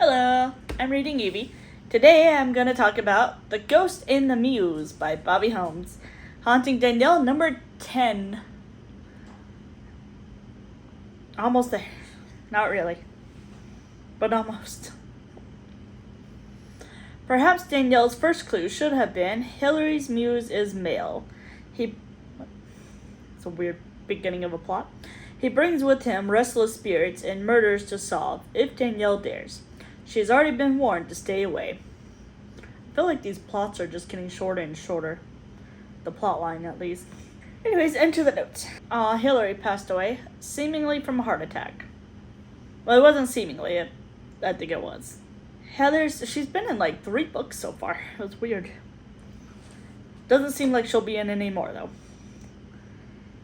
Hello, I'm reading Evie. Today I'm going to talk about The Ghost in the Muse by Bobbi Holmes, haunting Danielle number 10. Almost there. Not really, but almost. Perhaps Danielle's first clue should have been Hillary's muse is male. It's a weird beginning of a plot. He brings with him restless spirits and murders to solve, if Danielle dares. She has already been warned to stay away. I feel like these plots are just getting shorter and shorter. The plot line, at least. Anyways, into the notes. Hillary passed away, seemingly from a heart attack. Well, it wasn't seemingly. I think it was. She's been in like 3 books so far. It was weird. Doesn't seem like she'll be in any more, though.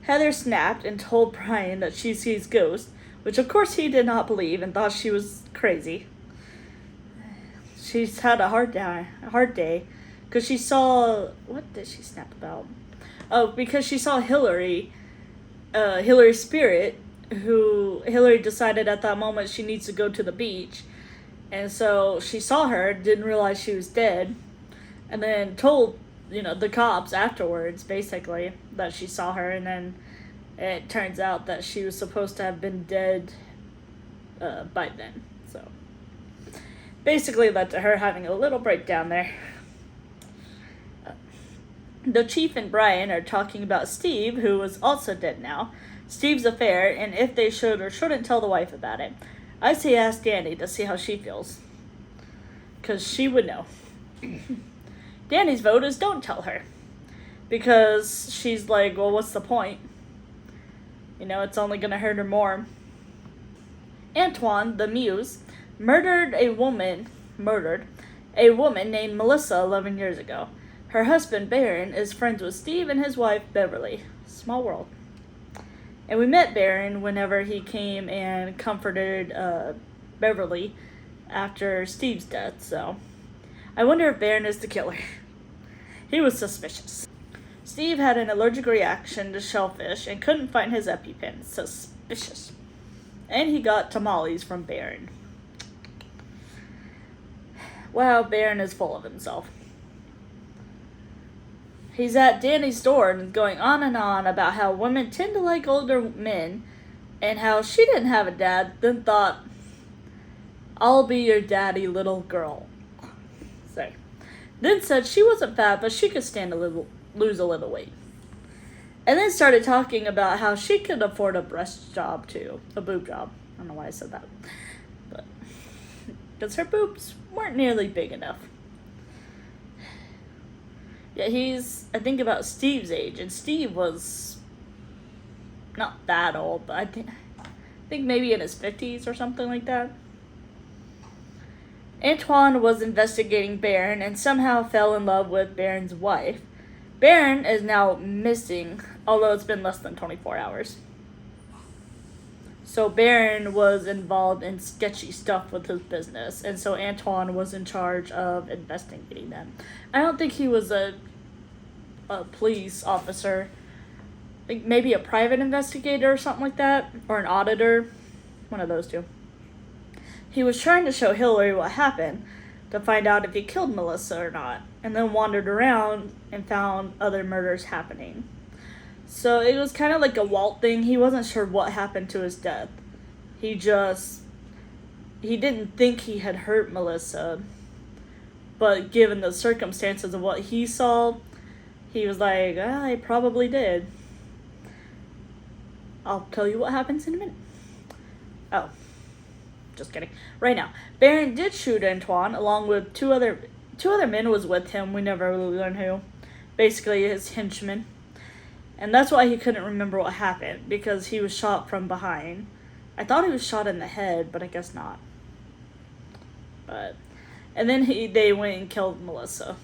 Heather snapped and told Brian that she sees ghosts, which of course he did not believe and thought she was crazy. She's had a hard day, because she saw... What did she snap about? Oh, because she saw Hillary's spirit, who Hillary decided at that moment she needs to go to the beach. And so she saw her, didn't realize she was dead, and then told, the cops afterwards, basically, that she saw her, and then it turns out that she was supposed to have been dead by then. So basically led to her having a little breakdown there. The Chief and Brian are talking about Steve, who was also dead now, Steve's affair, and if they should or shouldn't tell the wife about it. I say ask Danny to see how she feels, because she would know. Danny's vote is don't tell her, because she's like, well, what's the point? It's only going to hurt her more. Antoine, the Muse, murdered a woman named Melissa 11 years ago. Her husband, Baron, is friends with Steve and his wife, Beverly. Small world. And we met Baron whenever he came and comforted Beverly after Steve's death, so I wonder if Baron is the killer. He was suspicious. Steve had an allergic reaction to shellfish and couldn't find his EpiPen. Suspicious. And he got tamales from Baron. Wow, Baron is full of himself. He's at Danny's door and going on and on about how women tend to like older men and how she didn't have a dad, then thought, I'll be your daddy, little girl. Sorry. Then said she wasn't fat, but she could lose a little weight. And then started talking about how she could afford a breast job too. A boob job. I don't know why I said that. But because her boobs weren't nearly big enough. Yeah, he's, I think, about Steve's age, and Steve was not that old, but I think maybe in his 50s or something like that. Antoine was investigating Baron and somehow fell in love with Baron's wife. Baron is now missing, although it's been less than 24 hours. So Baron was involved in sketchy stuff with his business, and so Antoine was in charge of investigating them. I don't think he was a police officer. I think maybe a private investigator or something like that, or an auditor. One of those two. He was trying to show Hillary what happened to find out if he killed Melissa or not, and then wandered around and found other murders happening. So it was kind of like a Walt thing. He wasn't sure what happened to his death. He didn't think he had hurt Melissa. But given the circumstances of what he saw, he was like, I probably did. I'll tell you what happens in a minute. Oh, just kidding. Right now, Baron did shoot Antoine along with two other men was with him. We never really learned who. Basically his henchmen. And that's why he couldn't remember what happened, because he was shot from behind. I thought he was shot in the head, but I guess not. And then they went and killed Melissa.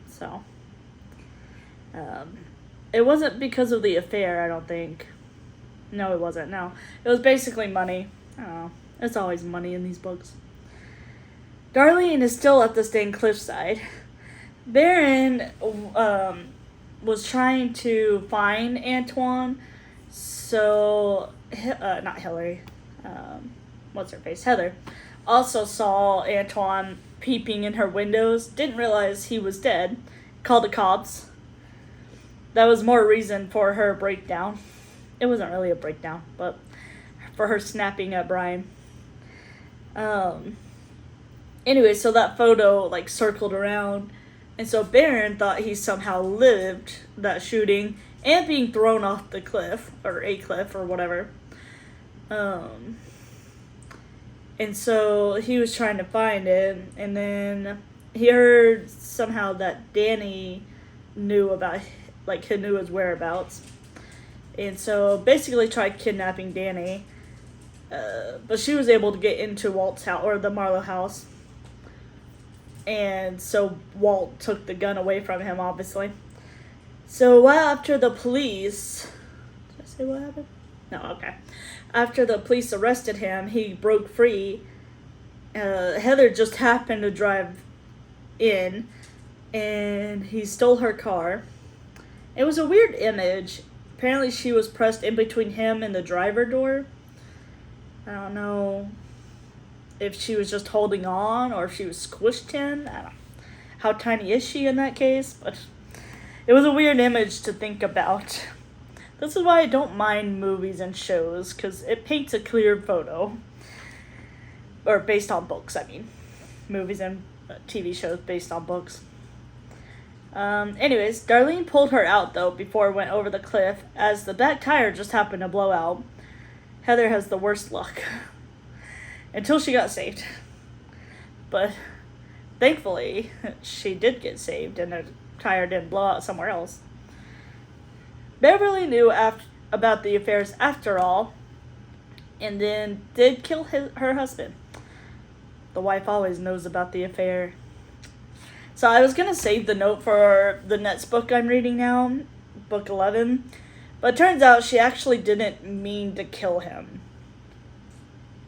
So, it wasn't because of the affair, I don't think. No, it wasn't, no. It was basically money. I don't know. It's always money in these books. Darlene is still at the stained cliffside. Baron, was trying to find Antoine, so, not Hillary, what's her face, Heather, also saw Antoine peeping in her windows, didn't realize he was dead, called the cops. That was more reason for her breakdown. It wasn't really a breakdown, but for her snapping at Brian. Anyway, so that photo like circled around, and so Barron thought he somehow lived that shooting and being thrown off the cliff, or a cliff, or whatever. And so he was trying to find it, and then he heard somehow that Danny knew about, like, he knew his whereabouts. And so basically tried kidnapping Danny, but she was able to get into Walt's house, or the Marlow house. And so Walt took the gun away from him, obviously. So after the police... Did I say what happened? No, okay. After the police arrested him, he broke free. Heather just happened to drive in, and he stole her car. It was a weird image. Apparently she was pressed in between him and the driver door. I don't know if she was just holding on or if she was squished in. I don't know. How tiny is she in that case? But it was a weird image to think about. This is why I don't mind movies and shows, because it paints a clear photo. Or based on books, I mean. Movies and TV shows based on books. Anyways, Darlene pulled her out, though, before it went over the cliff, as the back tire just happened to blow out. Heather has the worst luck. Until she got saved. But thankfully, she did get saved, and the tire didn't blow out somewhere else. Beverly knew about the affairs after all, and then did kill her husband. The wife always knows about the affair. So I was going to save the note for the next book I'm reading now, book 11, but it turns out she actually didn't mean to kill him.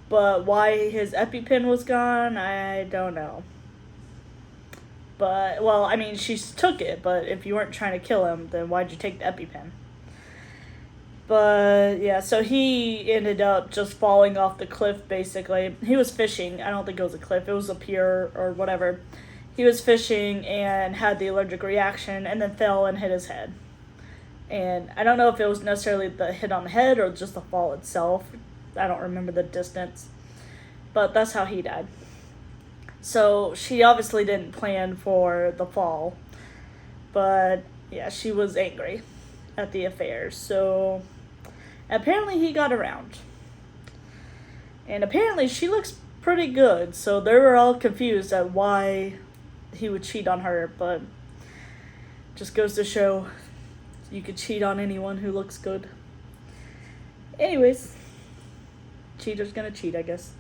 But why his EpiPen was gone, I don't know. But, well, I mean, she took it, but if you weren't trying to kill him, then why'd you take the EpiPen? But, yeah, so he ended up just falling off the cliff, basically. He was fishing. I don't think it was a cliff. It was a pier or whatever. He was fishing and had the allergic reaction and then fell and hit his head. And I don't know if it was necessarily the hit on the head or just the fall itself. I don't remember the distance. But that's how he died. So she obviously didn't plan for the fall. But, yeah, she was angry at the affair. So apparently he got around. And apparently she looks pretty good. So they were all confused at why he would cheat on her. But just goes to show you could cheat on anyone who looks good. Anyways, cheater's gonna cheat, I guess.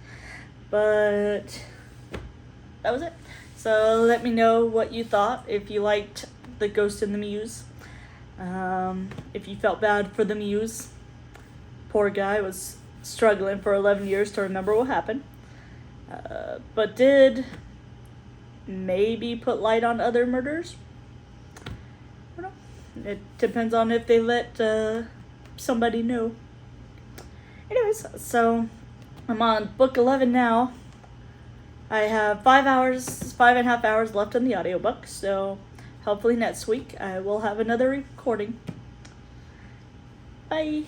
But that was it. So let me know what you thought, if you liked The Ghost in the Muse. If you felt bad for the Muse. Poor guy was struggling for 11 years to remember what happened. But did maybe put light on other murders. I don't know. It depends on if they let somebody know. Anyways, so I'm on book 11 now. I have 5.5 hours left on the audiobook, so hopefully next week I will have another recording. Bye.